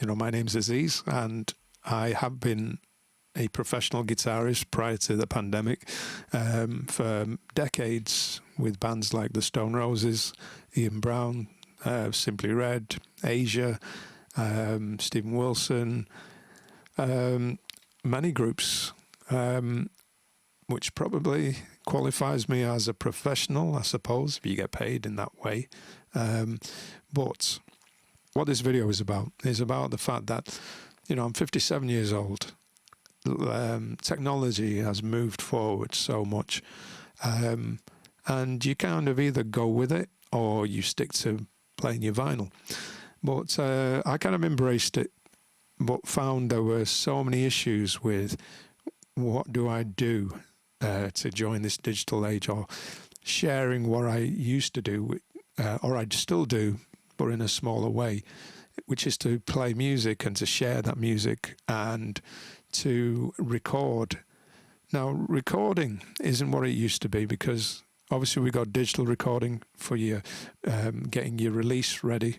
My name's Aziz, and I have been a professional guitarist prior to the pandemic for decades with bands like the Stone Roses, Ian Brown, Simply Red, Asia, Stephen Wilson, many groups, which probably qualifies me as a professional, I suppose, if you get paid in that way. But what this video is about the fact that, I'm 57 years old. Technology has moved forward so much. And you kind of either go with it or you stick to playing your vinyl. But I kind of embraced it, but found there were so many issues with what do I do to join this digital age, or sharing what I used to do, or I still do, but in a smaller way, which is to play music and to share that music and to record. Now, recording isn't what it used to be, because obviously we got digital recording for your getting your release ready.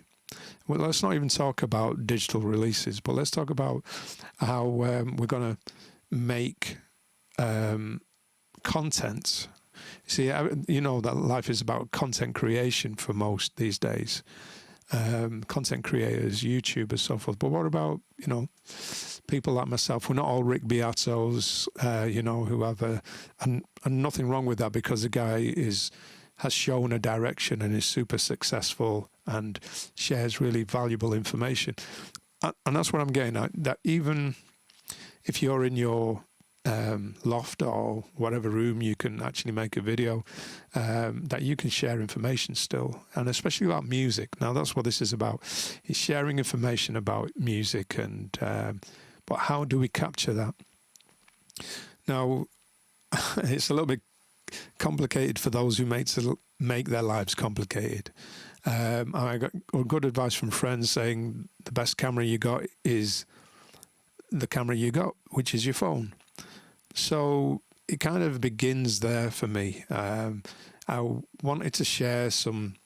Well, let's not even talk about digital releases, but let's talk about how we're going to make content. See, you know that life is about content creation for most these days. Content creators, YouTubers, so forth. But what about, people like myself? We're not all Rick Beatos, who have and nothing wrong with that, because the guy has shown a direction and is super successful and shares really valuable information. And that's what I'm getting at, that even if you're in your loft or whatever room, you can actually make a video, that you can share information still, and especially about music. Now, that's what this is about. It's sharing information about music, and but how do we capture that? Now, it's a little bit complicated for those who make their lives complicated. I got good advice from friends saying the best camera you got is the camera you got, which is your phone. So it kind of begins there for me. I wanted to share some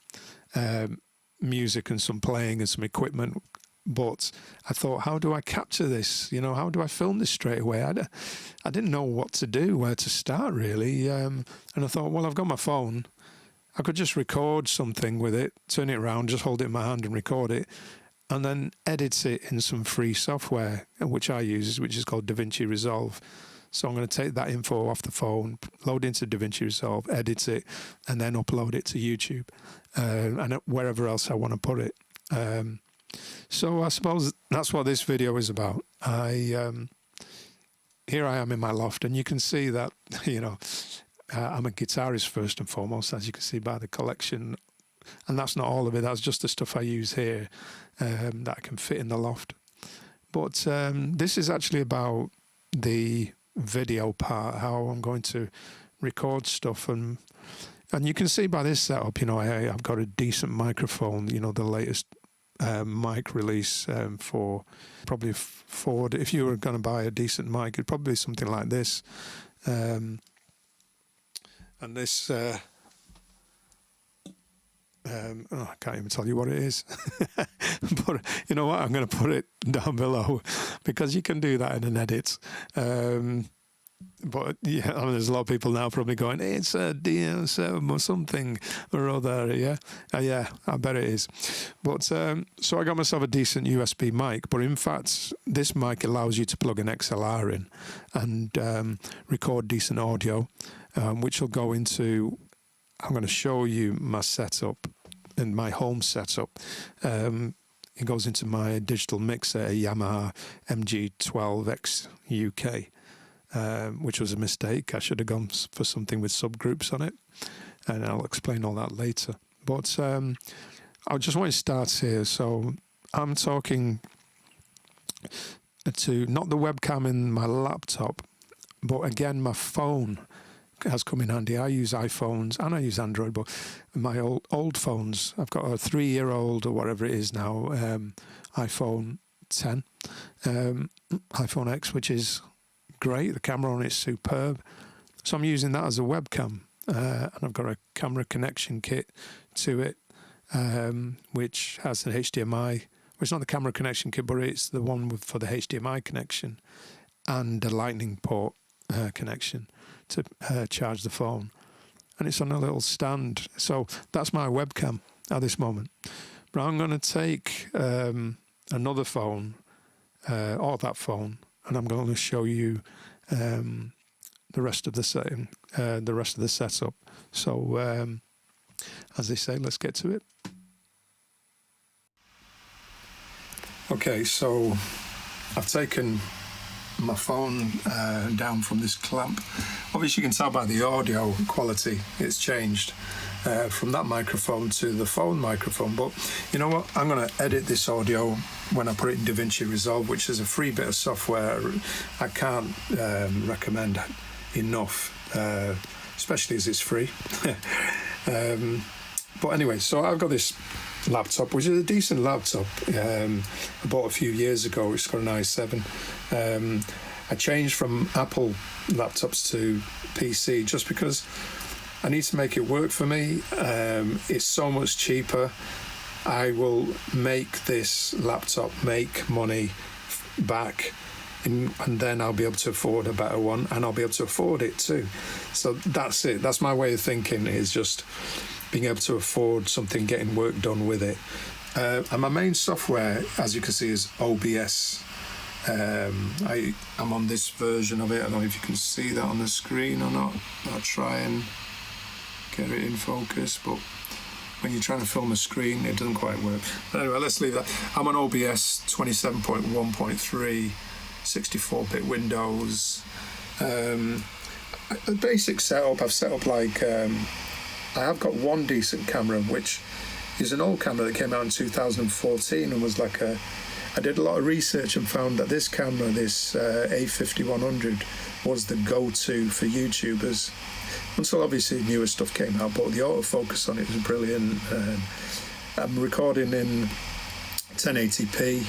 music and some playing and some equipment, but I thought, how do I capture this? How do I film this straight away? I didn't know what to do, where to start really. And I thought, well, I've got my phone. I could just record something with it, turn it around, just hold it in my hand and record it, and then edit it in some free software, which I use, which is called DaVinci Resolve. So I'm going to take that info off the phone, load into DaVinci Resolve, edit it, and then upload it to YouTube and wherever else I want to put it. So I suppose that's what this video is about. Here I am in my loft, and you can see that, I'm a guitarist first and foremost, as you can see by the collection. And that's not all of it. That's just the stuff I use here that I can fit in the loft. But this is actually about the video part, how I'm going to record stuff, and you can see by this setup, I've got a decent microphone, the latest mic release for probably Ford. If you were going to buy a decent mic, it'd probably be something like this, and this I can't even tell you what it is. But you know what, I'm going to put it down below, because you can do that in an edit. But yeah, there's a lot of people now probably going, it's a DM7 or something or other. Yeah, yeah, I bet it is. But so I got myself a decent USB mic, but in fact this mic allows you to plug an XLR in and record decent audio, which will go into, I'm going to show you my setup and my home setup. It goes into my digital mixer, a Yamaha MG12X UK, which was a mistake. I should have gone for something with subgroups on it, and I'll explain all that later. But I just want to start here. So I'm talking to not the webcam in my laptop, but again, my phone has come in handy. I use iPhones and I use Android, but my old phones, I've got a 3-year-old or whatever it is now, iPhone 10, iPhone X, which is great. The camera on it is superb. So I'm using that as a webcam, and I've got a camera connection kit to it, which has an HDMI, it's not the camera connection kit, but it's the one for the HDMI connection and the lightning port connection to charge the phone. And it's on a little stand. So that's my webcam at this moment. But I'm going to take another phone, or that phone, and I'm going to show you the rest of the setup. So, as they say, let's get to it. Okay, so I've taken my phone down from this clamp. Obviously you can tell by the audio quality it's changed from that microphone to the phone microphone, but you know what, I'm going to edit this audio when I put it in DaVinci Resolve, which is a free bit of software I can't recommend enough, especially as it's free. But anyway, so I've got this laptop, which is a decent laptop. I bought a few years ago. It's got an i7. I changed from Apple laptops to PC just because I need to make it work for me. It's so much cheaper. I will make this laptop make money back, and then I'll be able to afford a better one, and I'll be able to afford it too. So that's it. That's my way of thinking, is just being able to afford something, getting work done with it. And my main software, as you can see, is OBS. I'm on this version of it. I don't know if you can see that on the screen or not. I'll try and get it in focus, but when you're trying to film a screen, it doesn't quite work. But anyway, let's leave that. I'm on OBS 27.1.3, 64-bit Windows. A basic setup, I've set up like... I have got one decent camera, which is an old camera that came out in 2014 and was like I did a lot of research and found that this camera, this A5100, was the go-to for YouTubers. Until obviously newer stuff came out, but the autofocus on it was brilliant. I'm recording in 1080p,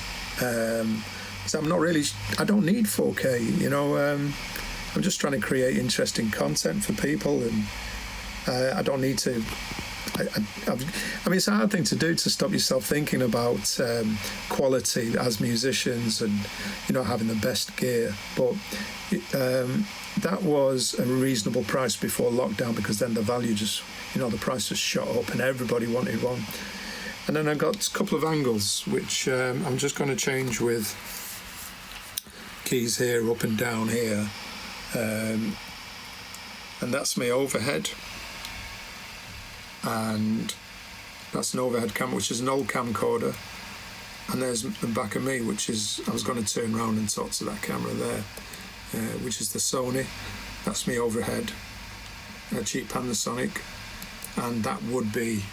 so I'm not really, I don't need 4K, you know. I'm just trying to create interesting content for people, and I don't need to. I mean, it's a hard thing to do, to stop yourself thinking about quality as musicians and, you know, having the best gear. But that was a reasonable price before lockdown, because then the value just, you know, the price just shot up and everybody wanted one. And then I got a couple of angles, which I'm just going to change with keys here, up and down here. And that's my overhead. And that's an overhead camera, which is an old camcorder. And there's the back of me, which is, I was going to turn around and talk to that camera there, which is the Sony. That's me overhead, a cheap Panasonic, and that would be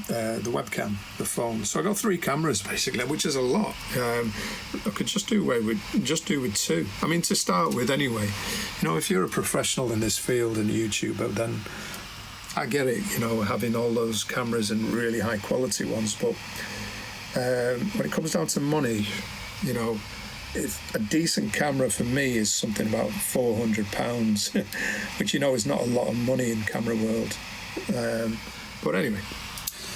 the webcam, the phone. So I got 3 cameras basically, which is a lot. I could just do with 2. I mean, to start with anyway. You know, if you're a professional in this field and YouTuber, then I get it, you know, having all those cameras and really high quality ones. But when it comes down to money, you know, if a decent camera for me is something about £400, which, you know, is not a lot of money in camera world. But anyway,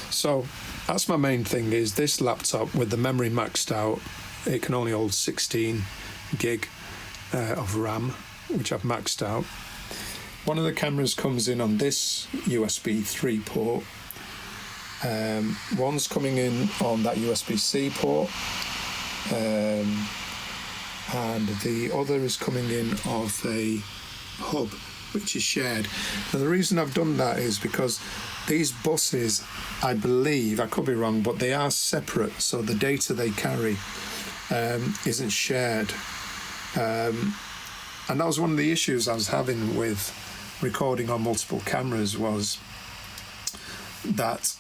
so that's my main thing, is this laptop with the memory maxed out. It can only hold 16 gig of RAM, which I've maxed out. One of the cameras comes in on this USB 3 port. One's coming in on that USB-C port. And the other is coming in off a hub, which is shared. And the reason I've done that is because these buses, I believe, I could be wrong, but they are separate, so the data they carry isn't shared. And that was one of the issues I was having with recording on multiple cameras, was that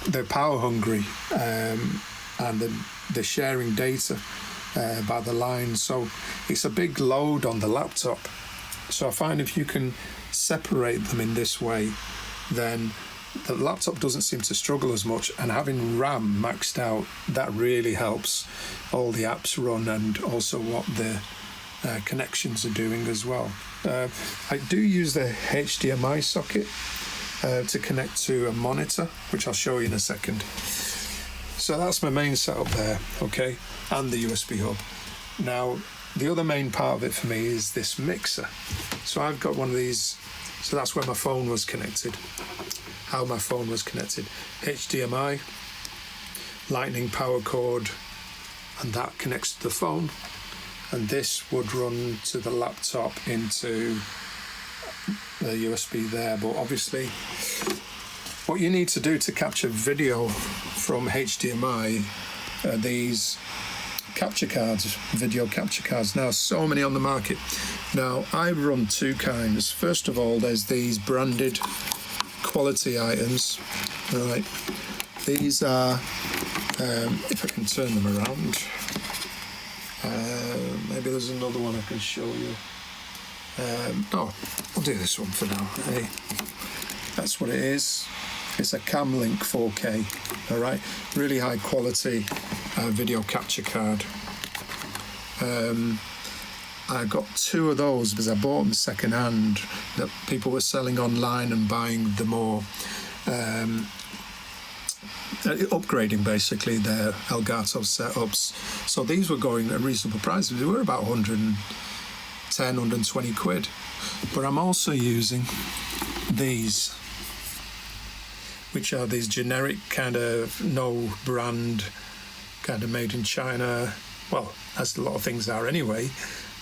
they're power hungry, and they're sharing data by the line, so it's a big load on the laptop. So I find if you can separate them in this way, then the laptop doesn't seem to struggle as much, and having RAM maxed out, that really helps all the apps run, and also what the connections are doing as well. I do use the HDMI socket to connect to a monitor, which I'll show you in a second. So that's my main setup there, okay, and the USB hub. Now, the other main part of it for me is this mixer. So I've got one of these, so that's where my phone was connected, how my phone was connected. HDMI, lightning power cord, and that connects to the phone. And this would run to the laptop into the USB there. But obviously, what you need to do to capture video from HDMI are these capture cards, video capture cards. Now, so many on the market. Now, I run two kinds. First of all, there's these branded quality items. Right, these are, if I can turn them around, maybe there's another one I can show you. No, I'll do this one for now. Hey, that's what it is. It's a Camlink 4K, all right? Really high quality video capture card. I got two of those because I bought them second hand, that people were selling online and buying the more, upgrading basically their Elgato setups. So these were going at a reasonable price. They were about 110, 120 quid. But I'm also using these, which are these generic kind of no brand, kind of made in China. Well, as a lot of things are anyway,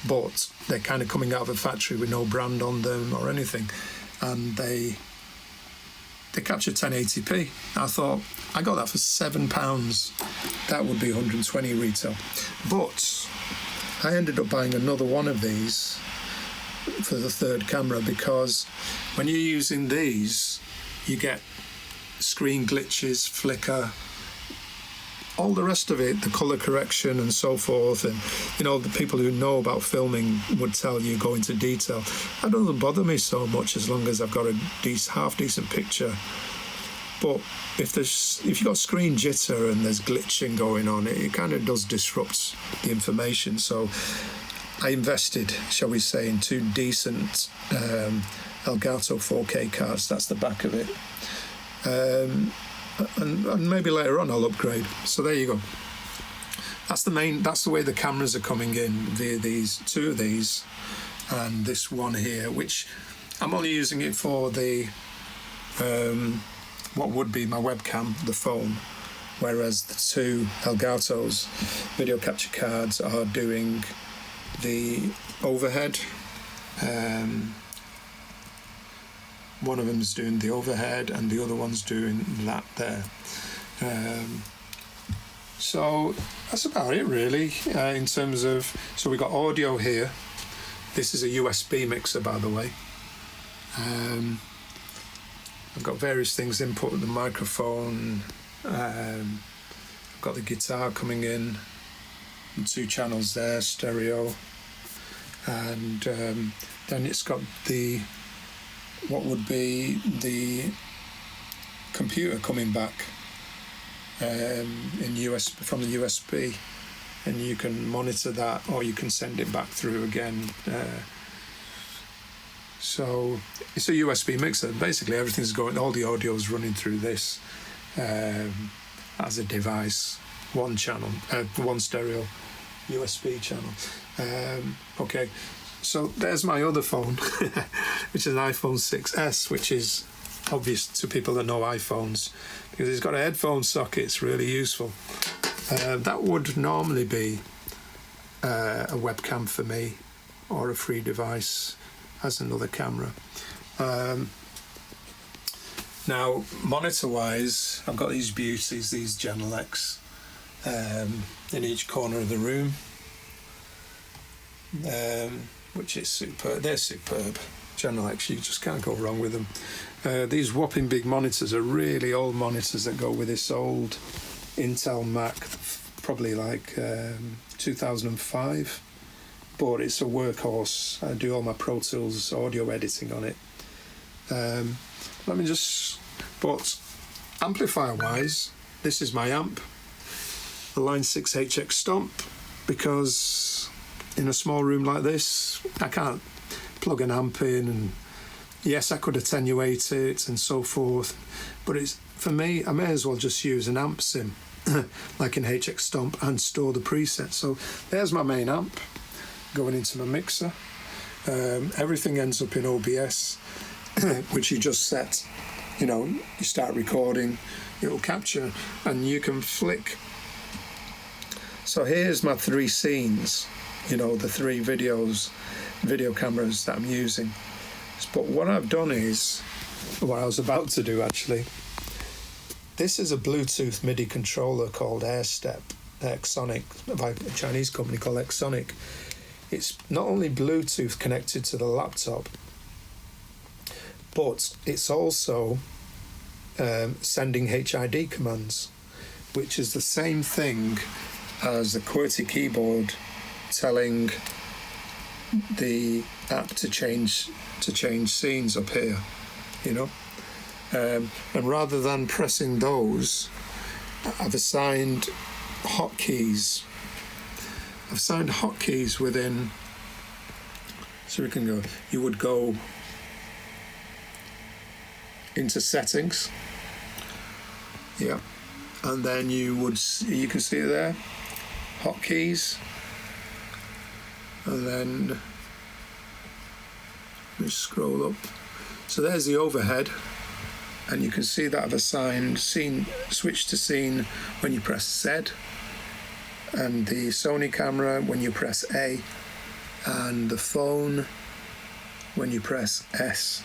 but they're kind of coming out of a factory with no brand on them or anything. And they capture 1080p. I thought, I got that for £7. That would be 120 retail. But I ended up buying another one of these for the third camera, because when you're using these, you get screen glitches, flicker, all the rest of it, the color correction and so forth. And you know, the people who know about filming would tell you, go into detail. That doesn't bother me so much as long as I've got a half decent picture. But if you've got screen jitter and there's glitching going on, it kind of does disrupt the information. So I invested, shall we say, in two decent Elgato 4K cards. That's the back of it. And maybe later on I'll upgrade. So there you go. That's the way the cameras are coming in, via these two of these and this one here, which I'm only using it for the what would be my webcam, the phone, whereas the two Elgato's video capture cards are doing the overhead. One of them is doing the overhead and the other one's doing that there. So that's about it really, in terms of, so we got audio here. This is a USB mixer, by the way. I've got various things input, the microphone, I've got the guitar coming in, and two channels there, stereo, and then it's got the, what would be the computer coming back in USB, from the USB, and you can monitor that or you can send it back through again. So it's a USB mixer. Basically everything's going, all the audio is running through this as a device, one channel, one stereo USB channel. Okay, so there's my other phone, which is an iPhone 6S, which is obvious to people that know iPhones because it's got a headphone socket. It's really useful. That would normally be a webcam for me, or a free device as another camera. Now, monitor-wise, I've got these beauties, these Genelecs, in each corner of the room, which is superb. They're superb. Genelecs, you just can't go wrong with them. These whopping big monitors are really old monitors that go with this old Intel Mac, probably like 2005. But it's a workhorse. I do all my Pro Tools audio editing on it. But amplifier-wise, this is my amp, the Line 6 HX Stomp, because in a small room like this, I can't plug an amp in, and yes, I could attenuate it and so forth, but it's, for me, I may as well just use an amp sim. like in HX Stomp, and store the presets. So there's my main amp going into my mixer. Everything ends up in OBS, which you just set. You know, you start recording, it will capture, and you can flick. So here's my 3 scenes, you know, the 3 video cameras that I'm using. But what I've done is, what I was about to do actually, this is a Bluetooth MIDI controller called AirStep, Xsonic, by a Chinese company called Xsonic. It's not only Bluetooth connected to the laptop, but it's also sending HID commands, which is the same thing as the QWERTY keyboard telling the app to change scenes up here, you know. And rather than pressing those, I've assigned hotkeys. I've assigned hotkeys within, so we can go, you would go into settings, yeah, and then you can see it there, hotkeys, and then just scroll up. So there's the overhead, and you can see that I've assigned switch to scene when you press Z, and the Sony camera when you press A, and the phone when you press S.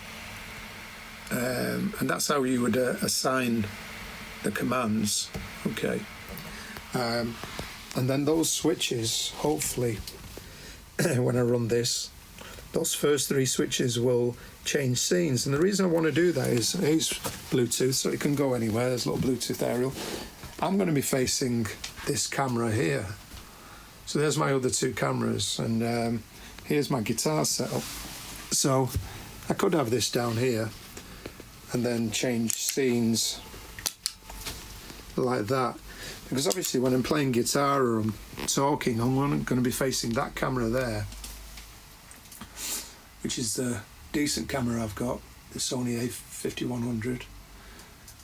And that's how you would assign the commands. Okay. And then those switches, hopefully, when I run this, those first 3 switches will change scenes. And the reason I want to do that is it's Bluetooth, so it can go anywhere. There's a little Bluetooth aerial. I'm going to be facing this camera here. So there's my other 2 cameras, and here's my guitar setup. So I could have this down here and then change scenes like that, because obviously when I'm playing guitar or I'm talking, I'm going to be facing that camera there, which is the decent camera I've got, the Sony A5100,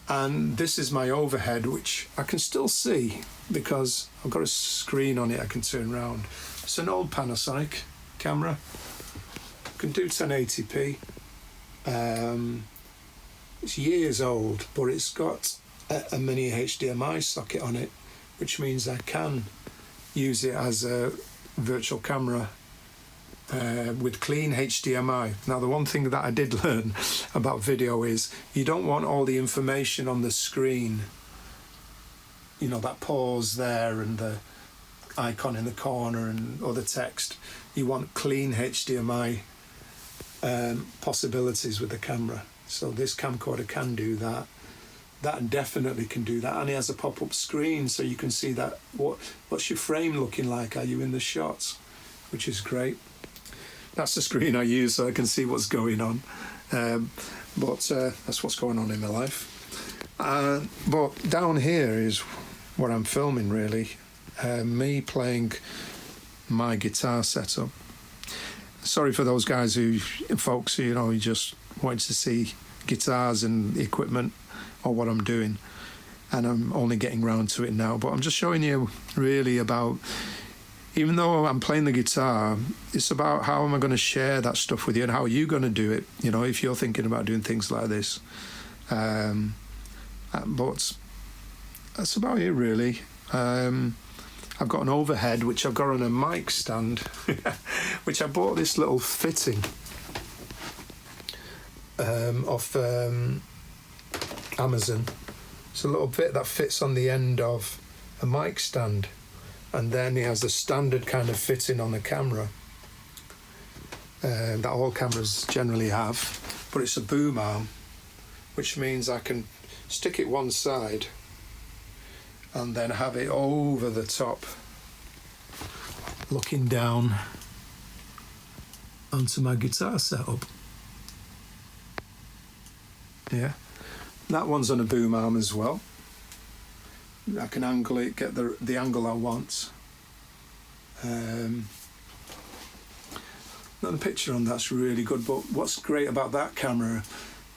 and this is my overhead, which I can still see because I've got a screen on it I can turn around. It's an old Panasonic camera, can do 1080p. It's years old, but it's got a mini HDMI socket on it, which means I can use it as a virtual camera with clean HDMI. Now, the one thing that I did learn about video is you don't want all the information on the screen, you know, that pause there and the icon in the corner and other text. You want clean HDMI possibilities with the camera. So this camcorder can do that. That definitely can do that, and it has a pop-up screen, so you can see that what's your frame looking like? Are you in the shots? Which is great. That's the screen I use, so I can see what's going on. But that's what's going on in my life. But down here is what I'm filming, really. Me playing my guitar setup. Sorry for those folks who, you know, who just wanted to see guitars and equipment or what I'm doing, and I'm only getting round to it now. But I'm just showing you really about, even though I'm playing the guitar, it's about how am I going to share that stuff with you and how are you going to do it, you know, if you're thinking about doing things like this. But that's about it, really. I've got an overhead, which I've got on a mic stand, which I bought this little fitting off Amazon. It's a little bit that fits on the end of a mic stand, and then it has a standard kind of fitting on the camera that all cameras generally have, but it's a boom arm, which means I can stick it one side and then have it over the top, looking down onto my guitar setup. Yeah, that one's on a boom arm as well. I can angle it, get the angle I want. The picture on that's really good, but what's great about that camera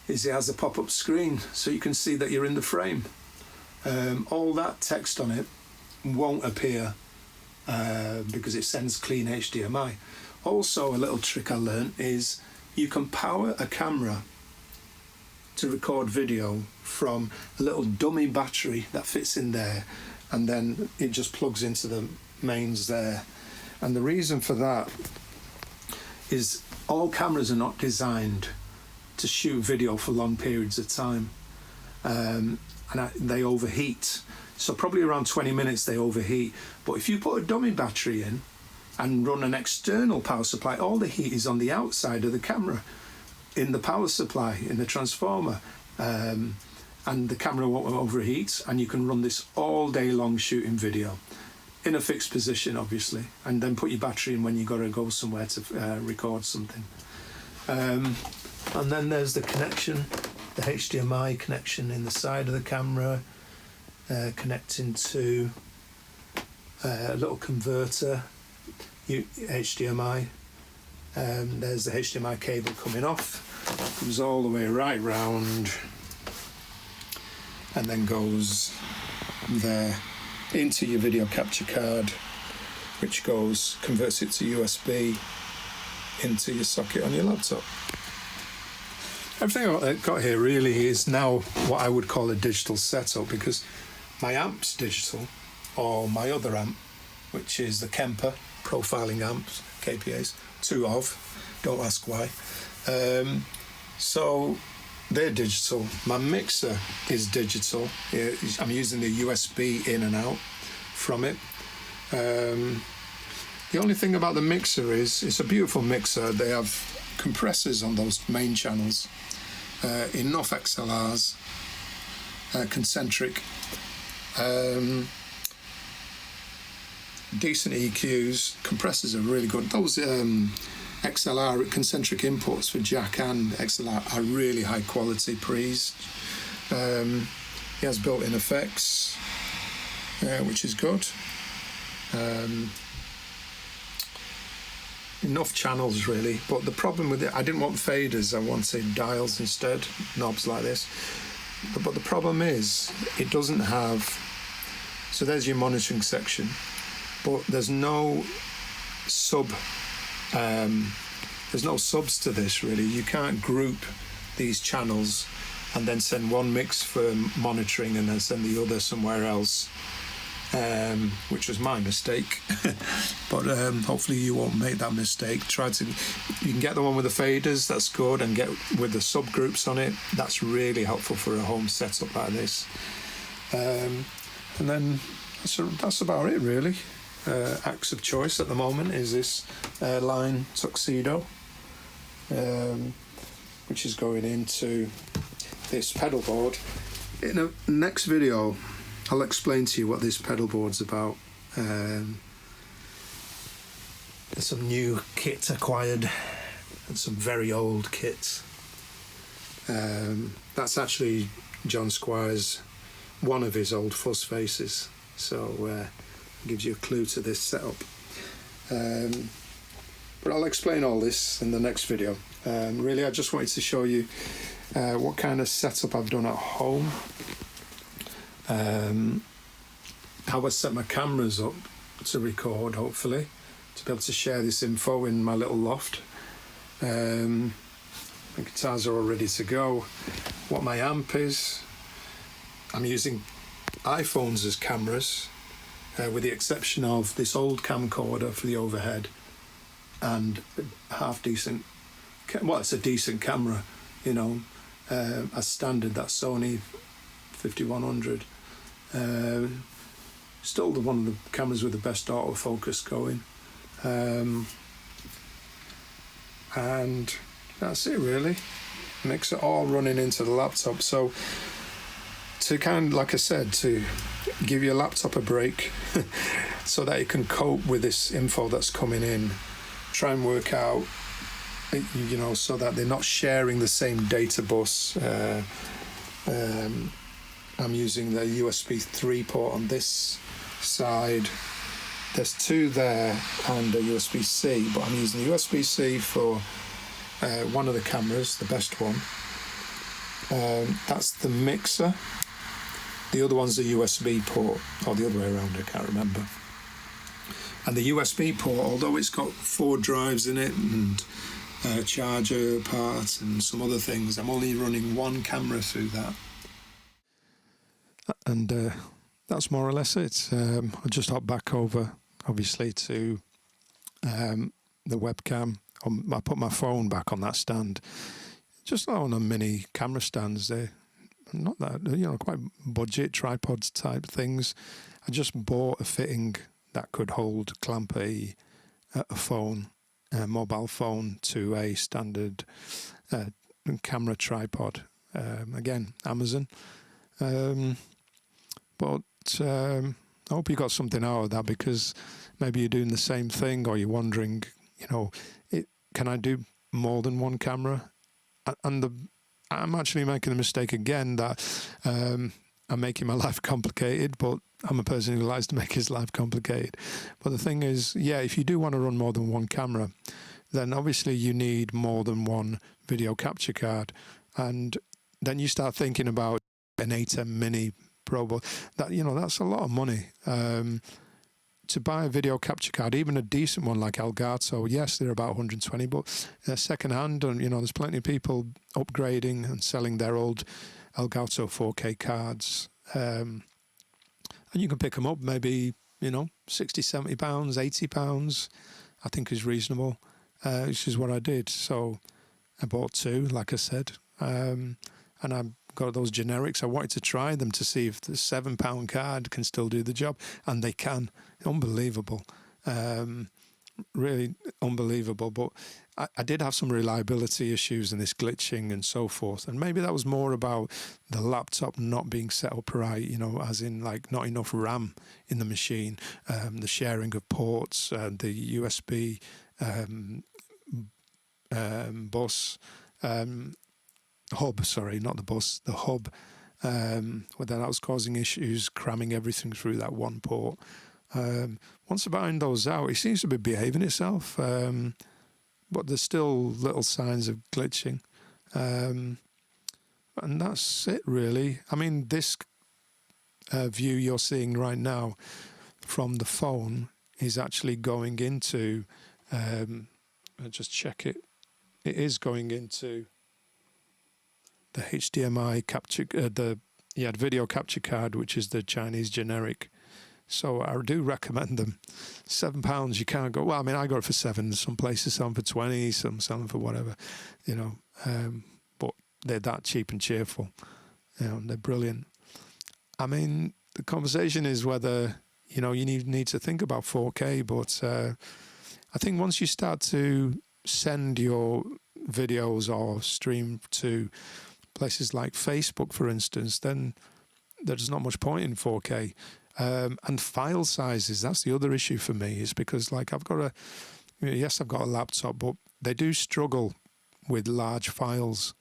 is it has a pop-up screen, so you can see that you're in the frame. all that text on it won't appear because it sends clean HDMI. Also, a little trick I learned is you can power a camera to record video from a little dummy battery that fits in there, and then it just plugs into the mains there. And the reason for that is all cameras are not designed to shoot video for long periods of time, and they overheat. So probably around 20 minutes they overheat. But if you put a dummy battery in and run an external power supply, all the heat is on the outside of the camera, in the power supply, in the transformer, and the camera won't overheat, and you can run this all day long shooting video in a fixed position, obviously, and then put your battery in when you got to go somewhere to record something. And then there's the connection, the HDMI connection in the side of the camera, connecting to a little converter, HDMI. There's the HDMI cable coming off, comes all the way right round, and then goes there into your video capture card, which converts it to USB into your socket on your laptop. Everything I've got here really is now what I would call a digital setup, because my amp's digital, or my other amp, which is the Kemper profiling amps, KPAs, 2 of, don't ask why. So they're digital. My mixer is digital. I'm using the USB in and out from it. The only thing about the mixer is it's a beautiful mixer. They have compressors on those main channels, enough XLRs, concentric, decent EQs. Compressors are really good. Those XLR concentric inputs for jack and XLR are really high quality pre's. He has built-in effects, which is good. Enough channels really, but the problem with it, I didn't want faders, I wanted dials instead, knobs like this. But the problem is it doesn't have, so there's your monitoring section, but there's no there's no subs to this really. You can't group these channels and then send one mix for monitoring and then send the other somewhere else, which was my mistake. But hopefully you won't make that mistake. You can get the one with the faders, that's good, and get with the subgroups on it. That's really helpful for a home setup like this. And then that's about it really. Axe of choice at the moment is this line Tuxedo, which is going into this pedal board. In a next video I'll explain to you what this pedal board's about. There's some new kit acquired and some very old kits. That's actually John Squire's, one of his old fuzz faces, so gives you a clue to this setup. But I'll explain all this in the next video. Really, I just wanted to show you what kind of setup I've done at home, how I set my cameras up to record, hopefully, to be able to share this info in my little loft. My guitars are all ready to go. What my amp is, I'm using iPhones as cameras, with the exception of this old camcorder for the overhead and half decent, well, it's a decent camera, you know, as standard, that Sony 5100. Still one of the cameras with the best autofocus going. And that's it really. Makes it all running into the laptop. So to kind of, like I said, to give your laptop a break so that it can cope with this info that's coming in, try and work out, you know, so that they're not sharing the same data bus. I'm using the USB 3 port on this side. There's 2 there and a USB-C, but I'm using the USB-C for one of the cameras, the best one. That's the mixer. The other one's the USB port, or the other way around, I can't remember. And the USB port, although it's got 4 drives in it and a charger part and some other things, I'm only running one camera through that. And that's more or less it. I just hop back over, obviously, to the webcam. I put my phone back on that stand. Just on a mini camera stands. They're not that, quite budget tripod type things. I just bought a fitting that could clamp a phone, a mobile phone, to a standard camera tripod. Again, Amazon. But I hope you got something out of that, because maybe you're doing the same thing, or you're wondering, can I do more than one camera? And I'm actually making the mistake again that I'm making my life complicated, but I'm a person who likes to make his life complicated. But the thing is, if you do want to run more than one camera, then obviously you need more than one video capture card. And then you start thinking about an A10 Mini Pro, but that's a lot of money. To buy a video capture card, even a decent one like Elgato, yes, they're about 120, but second hand, and there's plenty of people upgrading and selling their old Elgato 4K cards, and you can pick them up maybe 60, 70 pounds, 80 pounds, I think is reasonable, which is what I did. So I bought 2, like I said, and I got those generics. I wanted to try them to see if the £7 card can still do the job, and they can. Unbelievable, really unbelievable. But I did have some reliability issues and this glitching and so forth, and maybe that was more about the laptop not being set up right, as in like not enough RAM in the machine, the sharing of ports, the USB bus. Hub, sorry, not the bus, the hub, whether that was causing issues, cramming everything through that one port. Once I find those out, it seems to be behaving itself, but there's still little signs of glitching. And that's it, really. I mean, this view you're seeing right now from the phone is actually going into, I'll just check it, it is going into the HDMI capture, the video capture card, which is the Chinese generic. So I do recommend them. £7, you can't go. Well, I mean, I got it for 7. Some places sell them for 20, some sell them for whatever, but they're that cheap and cheerful. They're brilliant. I mean, the conversation is whether you need to think about 4K, but I think once you start to send your videos or stream to places like Facebook, for instance, then there's not much point in 4K. And file sizes, that's the other issue for me, is because like I've got a laptop, but they do struggle with large files.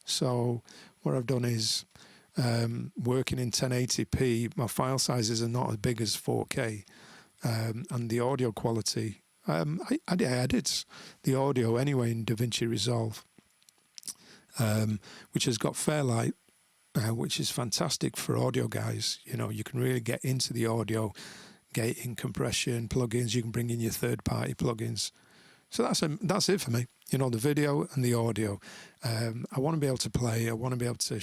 So what I've done is working in 1080p, my file sizes are not as big as 4K. And the audio quality, I edit the audio anyway in DaVinci Resolve, which has got Fairlight, which is fantastic for audio guys. You can really get into the audio, gating, compression, plugins. You can bring in your third-party plugins. So that's it for me. The video and the audio. I want to be able to play. I want to be able to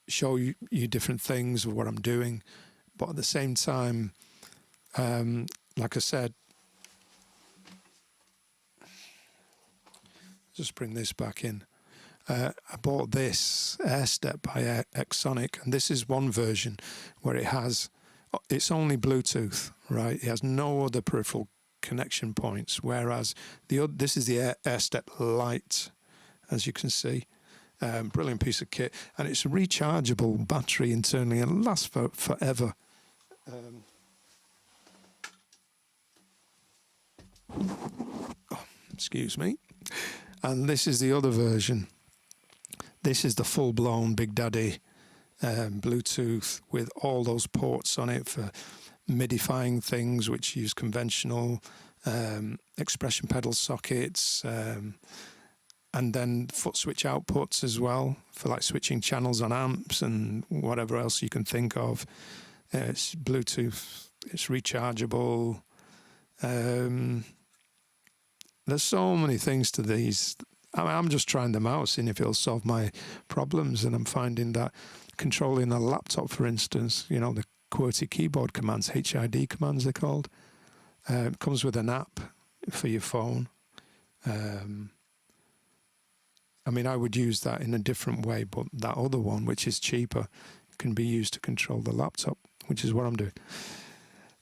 show you different things of what I'm doing, but at the same time, like I said, just bring this back in. I bought this AirStep by Exonic, and this is one version where it's only Bluetooth, right? It has no other peripheral connection points, whereas this is the AirStep Lite, as you can see. Brilliant piece of kit, and it's a rechargeable battery internally and lasts forever. Excuse me. And this is the other version. This is the full-blown Big Daddy Bluetooth with all those ports on it for midifying things, which use conventional expression pedal sockets, and then foot switch outputs as well for like switching channels on amps and whatever else you can think of. It's Bluetooth, it's rechargeable. There's so many things to these. I'm just trying them out, seeing if it'll solve my problems. And I'm finding that controlling a laptop, for instance, you know, the QWERTY keyboard commands, HID commands they're called, comes with an app for your phone. I mean, I would use that in a different way, but that other one, which is cheaper, can be used to control the laptop, which is what I'm doing.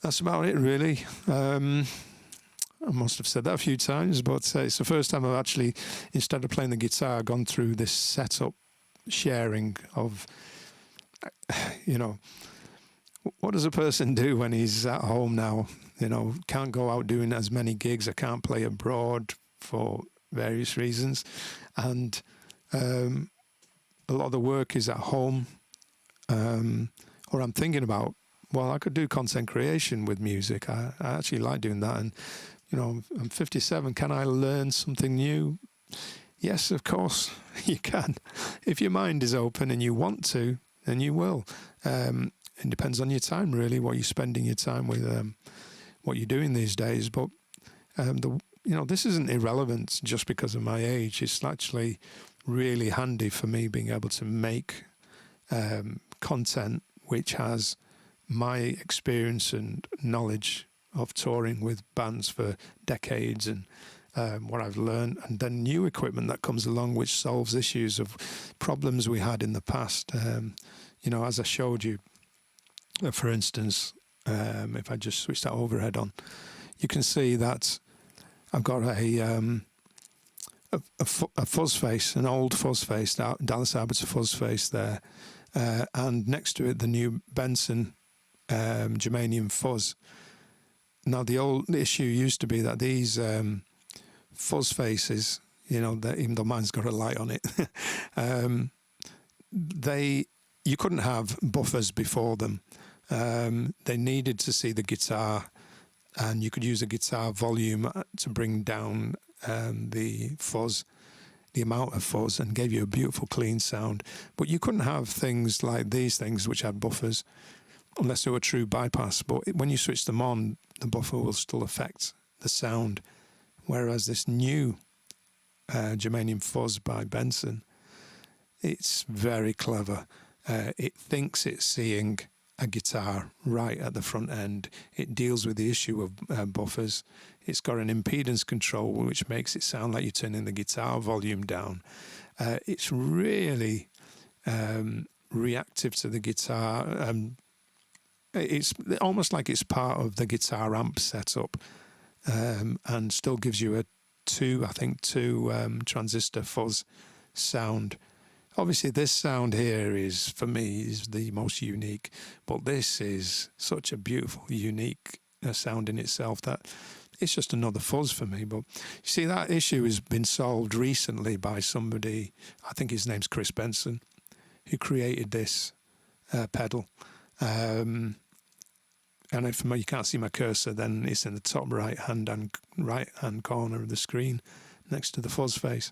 That's about it, really. I must have said that a few times, but it's the first time I've actually, instead of playing the guitar, gone through this setup sharing of, you know, what does a person do when he's at home now? You know, can't go out doing as many gigs. I can't play abroad for various reasons. And a lot of the work is at home. Or I'm thinking about, well, I could do content creation with music. I actually like doing that. And, you know, I'm 57. Can I learn something new? Yes, of course, you can. If your mind is open and you want to, then you will. It depends on your time, really, what you're spending your time with, what you're doing these days. But, you know, this isn't irrelevant just because of my age. It's actually really handy for me being able to make content which has my experience and knowledge of touring with bands for decades and what I've learned, and then new equipment that comes along which solves issues of problems we had in the past. You know, as I showed you, for instance, if I just switch that overhead on, you can see that I've got a fuzz face, an old fuzz face, Dallas Arbiter fuzz face there, and next to it the new Benson germanium fuzz. Now the old issue used to be that these fuzz faces, you know, even though mine's got a light on it, you couldn't have buffers before them. They needed to see the guitar, and you could use a guitar volume to bring down the fuzz, the amount of fuzz, and gave you a beautiful clean sound. But you couldn't have things like these things which had buffers unless they were true bypass. But when you switch them on, the buffer will still affect the sound. Whereas this new germanium fuzz by Benson, it's very clever. It thinks it's seeing a guitar right at the front end. It deals with the issue of buffers. It's got an impedance control which makes it sound like you're turning the guitar volume down. It's really reactive to the guitar. It's almost like it's part of the guitar amp setup, and still gives you two transistor fuzz sound. Obviously, this sound here is, for me, is the most unique, but this is such a beautiful, unique sound in itself that it's just another fuzz for me. But you see, that issue has been solved recently by somebody, I think his name's Chris Benson, who created this pedal. And if you can't see my cursor, then it's in the top right hand corner of the screen next to the fuzz face.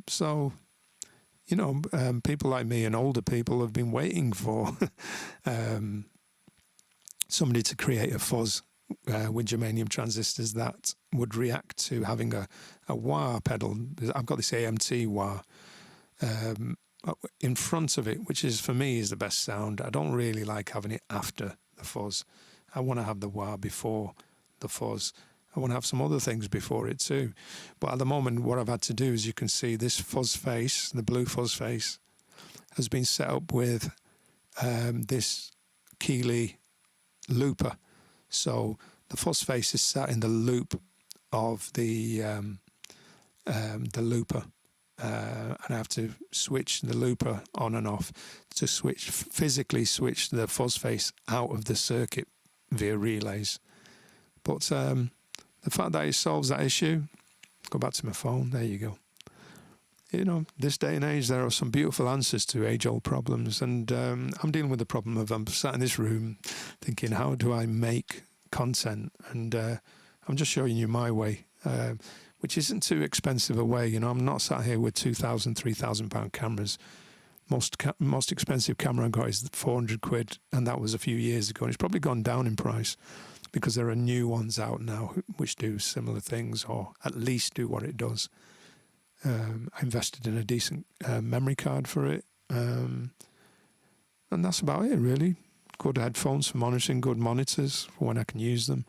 So, you know, people like me and older people have been waiting for somebody to create a fuzz with germanium transistors that would react to having a wah pedal. I've got this AMT wah in front of it, which is, for me, is the best sound. I don't really like having it after the fuzz. I want to have the wah before the fuzz. I want to have some other things before it too. But at the moment, what I've had to do is, you can see this fuzz face, the blue fuzz face, has been set up with this Keeley looper. So the fuzz face is sat in the loop of the looper. And I have to switch the looper on and off to physically switch the fuzz face out of the circuit via relays. But the fact that it solves that issue, go back to my phone, there you go. You know, this day and age, there are some beautiful answers to age-old problems. And I'm dealing with the problem of, I'm sat in this room thinking, how do I make content? And I'm just showing you my way. which isn't too expensive away. You know, I'm not sat here with £2,000, £3,000 cameras. Most expensive camera I got is 400 quid, and that was a few years ago. And it's probably gone down in price because there are new ones out now which do similar things, or at least do what it does. I invested in a decent memory card for it, and that's about it, really. Good headphones for monitoring, good monitors for when I can use them.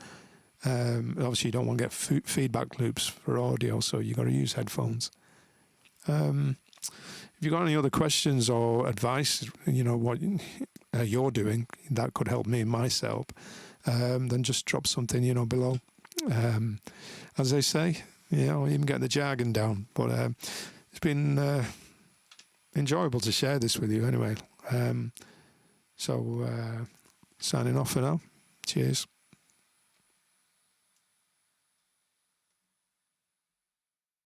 Obviously, you don't want to get feedback loops for audio, so you've got to use headphones. If you've got any other questions or advice, you know, what you're doing that could help me and myself, then just drop something, you know, below. As they say, you know, even get the jargon down. But it's been enjoyable to share this with you anyway. So signing off for now. Cheers.